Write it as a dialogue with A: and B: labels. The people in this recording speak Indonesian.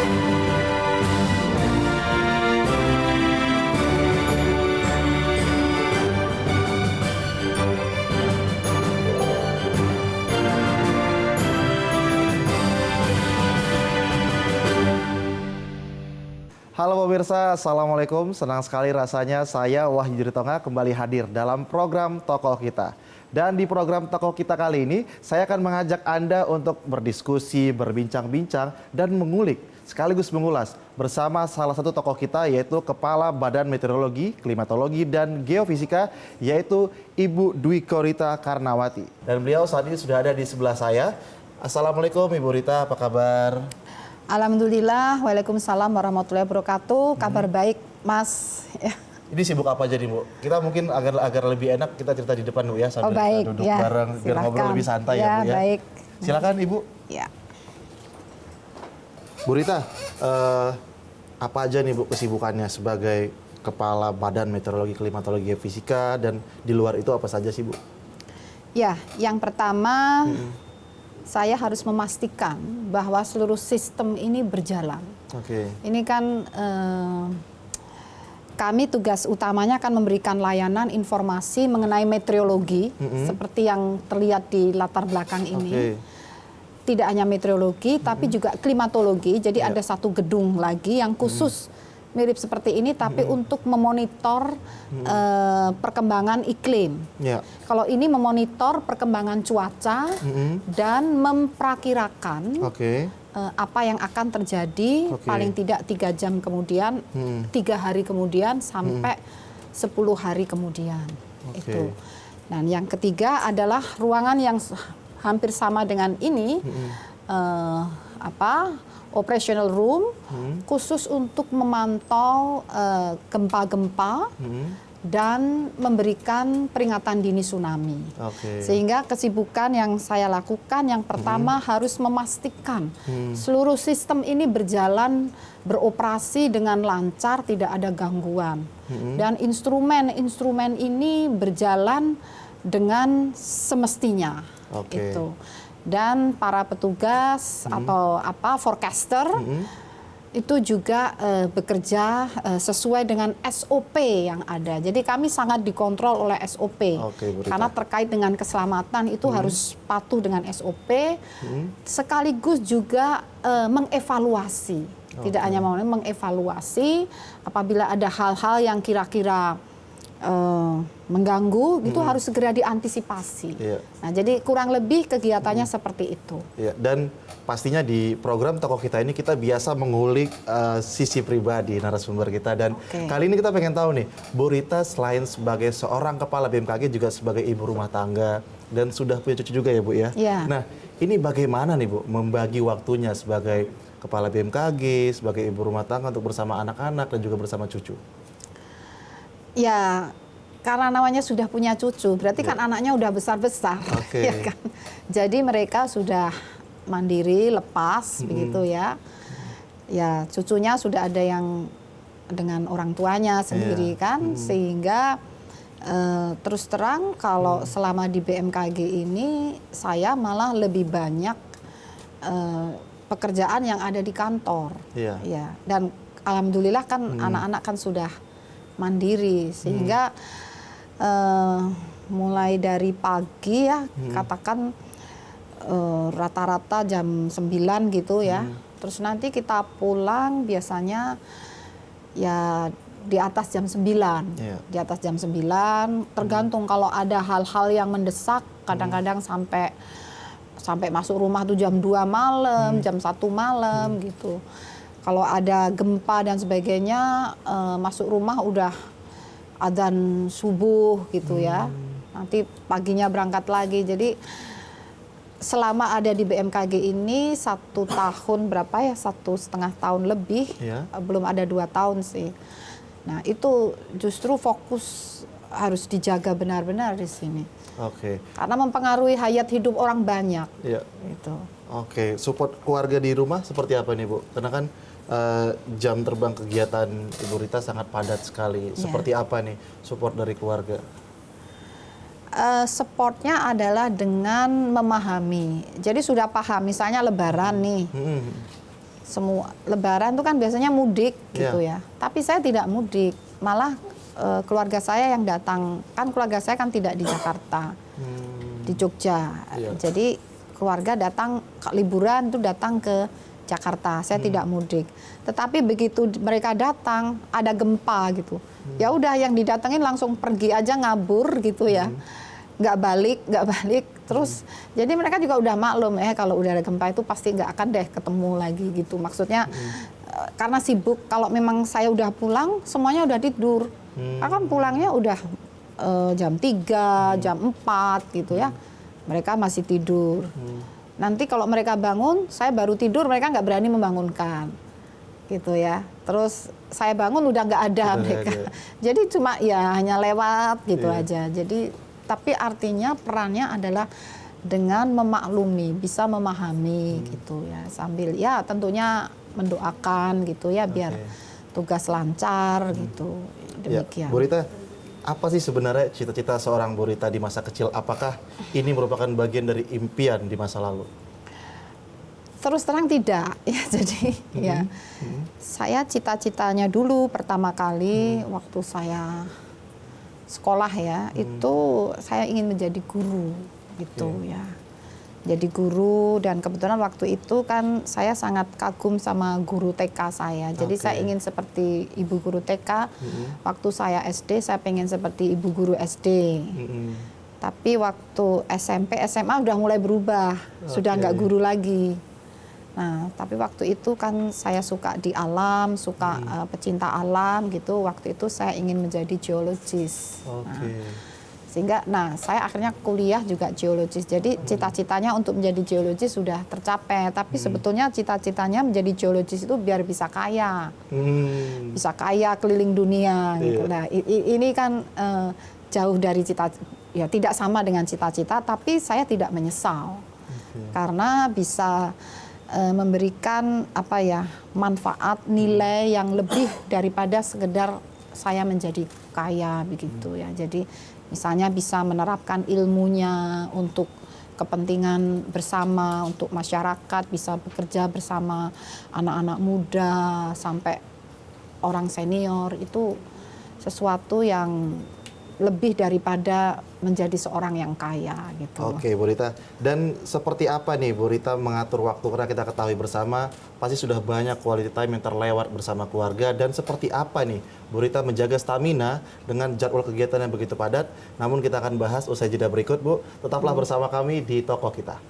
A: Halo pemirsa, Assalamualaikum. Senang sekali rasanya saya Wahyu Juritonga kembali hadir dalam program Tokoh Kita. Dan di program Tokoh Kita kali ini, saya akan mengajak Anda untuk berdiskusi, berbincang-bincang, dan mengulik sekaligus mengulas bersama salah satu tokoh kita, yaitu Kepala Badan Meteorologi, Klimatologi, dan Geofisika, yaitu Ibu Dwi Korita Karnawati. Dan beliau saat ini sudah ada di sebelah saya. Assalamualaikum Ibu Rita, apa kabar?
B: Alhamdulillah, waalaikumsalam warahmatullahi wabarakatuh. Kabar baik, Mas.
A: Ini sibuk apa aja nih, Bu? Kita mungkin agar lebih enak kita cerita di depan, Bu, ya, sambil kita duduk bareng, biar ngobrol lebih santai ya, Bu, ya.
B: Baik.
A: Silakan, Ibu.
B: Ya.
A: Bu Rita, apa aja nih, Bu, kesibukannya sebagai Kepala Badan Meteorologi, Klimatologi, Geofisika, dan di luar itu apa saja sih, Bu?
B: Ya, yang pertama, saya harus memastikan bahwa seluruh sistem ini berjalan.
A: Oke.
B: Ini kan kami tugas utamanya akan memberikan layanan informasi mengenai meteorologi, seperti yang terlihat di latar belakang ini. Tidak hanya meteorologi, tapi juga klimatologi. Jadi ada satu gedung lagi yang khusus mirip seperti ini, tapi untuk memonitor perkembangan iklim. Kalau ini memonitor perkembangan cuaca dan memperkirakan apa yang akan terjadi paling tidak 3 jam kemudian, 3 hari kemudian, sampai 10 hari kemudian. Itu. Dan yang ketiga adalah ruangan yang hampir sama dengan ini, operational room, khusus untuk memantau gempa-gempa dan memberikan peringatan dini tsunami. Sehingga kesibukan yang saya lakukan yang pertama harus memastikan seluruh sistem ini berjalan, beroperasi dengan lancar, tidak ada gangguan. Dan instrumen-instrumen ini berjalan dengan semestinya. Itu. Dan para petugas atau forecaster itu juga bekerja sesuai dengan SOP yang ada. Jadi kami sangat dikontrol oleh SOP. Karena terkait dengan keselamatan itu harus patuh dengan SOP, sekaligus juga mengevaluasi. Tidak hanya mengevaluasi apabila ada hal-hal yang kira-kira mengganggu, itu harus segera diantisipasi. Nah, jadi kurang lebih kegiatannya seperti itu.
A: Dan pastinya di program Tokoh Kita ini kita biasa mengulik sisi pribadi narasumber kita. Dan kali ini kita pengen tahu nih, Bu Rita selain sebagai seorang kepala BMKG juga sebagai ibu rumah tangga dan sudah punya cucu juga ya, Bu, ya? Nah, ini bagaimana nih, Bu, membagi waktunya sebagai kepala BMKG, sebagai ibu rumah tangga untuk bersama anak-anak dan juga bersama cucu?
B: Ya, karena namanya sudah punya cucu, berarti kan anaknya udah besar-besar, ya kan? Jadi mereka sudah mandiri, lepas, begitu ya. Ya, cucunya sudah ada yang dengan orang tuanya sendiri kan, sehingga terus terang kalau selama di BMKG ini saya malah lebih banyak pekerjaan yang ada di kantor. Ya, dan alhamdulillah kan anak-anak kan sudah mandiri, sehingga mulai dari pagi ya, katakan rata-rata jam 9 gitu ya, terus nanti kita pulang biasanya ya di atas jam 9, di atas jam 9, tergantung kalau ada hal-hal yang mendesak, kadang-kadang sampai masuk rumah tuh jam 2 malam, jam 1 malam gitu. Kalau ada gempa dan sebagainya, masuk rumah udah adzan subuh gitu ya. Nanti paginya berangkat lagi. Jadi selama ada di BMKG ini 1 tahun berapa ya? 1,5 tahun lebih. Belum ada 2 tahun sih. Nah, itu justru fokus harus dijaga benar-benar di sini. Karena mempengaruhi hayat hidup orang banyak. Gitu.
A: Support keluarga di rumah seperti apa nih, Bu? Karena kan jam terbang kegiatan Ibu Rita sangat padat sekali. Seperti apa nih support dari keluarga?
B: Supportnya adalah dengan memahami. Jadi sudah paham, misalnya Lebaran nih. semua Lebaran itu kan biasanya mudik gitu ya. Tapi saya tidak mudik, malah keluarga saya yang datang. Kan keluarga saya kan tidak di Jakarta, di Jogja. Jadi keluarga datang liburan itu datang ke Jakarta. Saya tidak mudik. Tetapi begitu mereka datang ada gempa gitu. Ya udah yang didatengin langsung pergi aja ngabur gitu ya. Nggak balik. Terus jadi mereka juga udah maklum kalau udah ada gempa itu pasti nggak akan deh ketemu lagi gitu. Maksudnya karena sibuk, kalau memang saya udah pulang semuanya udah tidur. Kan pulangnya udah jam 3, jam 4 gitu ya. Mereka masih tidur. Nanti kalau mereka bangun, saya baru tidur, mereka nggak berani membangunkan gitu ya. Terus saya bangun udah nggak ada mereka. Jadi cuma ya hanya lewat gitu aja. Jadi tapi artinya perannya adalah dengan memaklumi, bisa memahami gitu ya, sambil ya tentunya mendoakan gitu ya biar tugas lancar gitu. Demikian.
A: Ya, Bu Rita, apa sih sebenarnya cita-cita seorang Bu Rita di masa kecil? Apakah ini merupakan bagian dari impian di masa lalu?
B: Terus terang tidak ya, jadi ya saya cita-citanya dulu pertama kali waktu saya sekolah ya, itu saya ingin menjadi guru gitu ya. Jadi guru, dan kebetulan waktu itu kan saya sangat kagum sama guru TK saya. Jadi saya ingin seperti ibu guru TK. Waktu saya SD saya pengen seperti ibu guru SD. Tapi waktu SMP, SMA udah mulai berubah, sudah nggak guru lagi. Nah, tapi waktu itu kan saya suka di alam, suka pecinta alam gitu. Waktu itu saya ingin menjadi geologis. Sehingga, saya akhirnya kuliah juga geologis. Jadi cita-citanya untuk menjadi geologis sudah tercapai. Tapi sebetulnya cita-citanya menjadi geologis itu biar bisa kaya, bisa kaya keliling dunia. Gitu. Nah, ini kan jauh dari ya tidak sama dengan cita-cita. Tapi saya tidak menyesal karena bisa memberikan manfaat, nilai yang lebih daripada sekedar saya menjadi kaya begitu ya. Jadi misalnya bisa menerapkan ilmunya untuk kepentingan bersama, untuk masyarakat, bisa bekerja bersama anak-anak muda sampai orang senior, itu sesuatu yang lebih daripada menjadi seorang yang kaya gitu.
A: Oke, Bu Rita. Dan seperti apa nih Bu Rita mengatur waktu? Karena kita ketahui bersama pasti sudah banyak quality time yang terlewat bersama keluarga. Dan seperti apa nih Bu Rita menjaga stamina dengan jadwal kegiatan yang begitu padat? Namun kita akan bahas usai jeda berikut, Bu. Tetaplah bersama kami di Toko Kita.